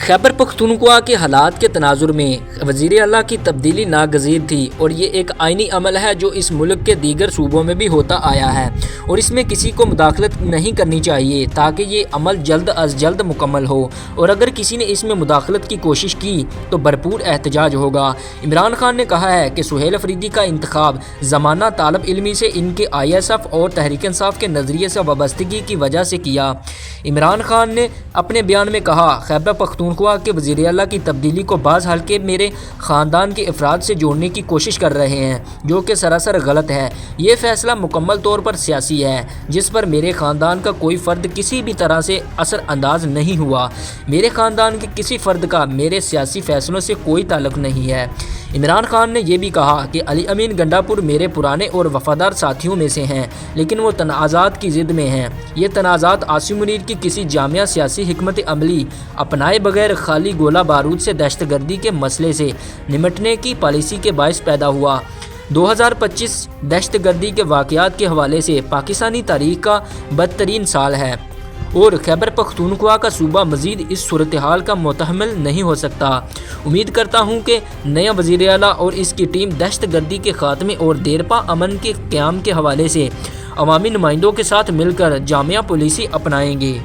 خیبر پختونخوا کے حالات کے تناظر میں وزیر اعلیٰ کی تبدیلی ناگزیر تھی اور یہ ایک آئینی عمل ہے جو اس ملک کے دیگر صوبوں میں بھی ہوتا آیا ہے اور اس میں کسی کو مداخلت نہیں کرنی چاہیے تاکہ یہ عمل جلد از جلد مکمل ہو، اور اگر کسی نے اس میں مداخلت کی کوشش کی تو بھرپور احتجاج ہوگا۔ عمران خان نے کہا ہے کہ سہیل افریدی کا انتخاب زمانہ طالب علمی سے ان کے ISF اور تحریک انصاف کے نظریے سے وابستگی کی وجہ سے کیا۔ عمران خان نے اپنے بیان میں کہا، خیبر پختونخوا کے وزیر اعلیٰ کی تبدیلی کو بعض حلقے میرے خاندان کے افراد سے جوڑنے کی کوشش کر رہے ہیں، جو کہ سراسر غلط ہے۔ یہ فیصلہ مکمل طور پر سیاسی ہے، جس پر میرے خاندان کا کوئی فرد کسی بھی طرح سے اثر انداز نہیں ہوا۔ میرے خاندان کے کسی فرد کا میرے سیاسی فیصلوں سے کوئی تعلق نہیں ہے۔ عمران خان نے یہ بھی کہا کہ علی امین گنڈا پور میرے پرانے اور وفادار ساتھیوں میں سے ہیں، لیکن وہ تنازعات کی ضد میں ہیں۔ یہ تنازعات عاصم منیر کی کسی جامع سیاسی حکمت عملی اپنائے بغیر خالی گولہ بارود سے دہشت گردی کے مسئلے سے نمٹنے کی پالیسی کے باعث پیدا ہوا۔ 2025 دہشت گردی کے واقعات کے حوالے سے پاکستانی تاریخ کا بدترین سال ہے اور خیبر پختونخوا کا صوبہ مزید اس صورتحال کا متحمل نہیں ہو سکتا۔ امید کرتا ہوں کہ نیا وزیر اعلیٰ اور اس کی ٹیم دہشت گردی کے خاتمے اور دیرپا امن کے قیام کے حوالے سے عوامی نمائندوں کے ساتھ مل کر جامع پالیسی اپنائیں گے۔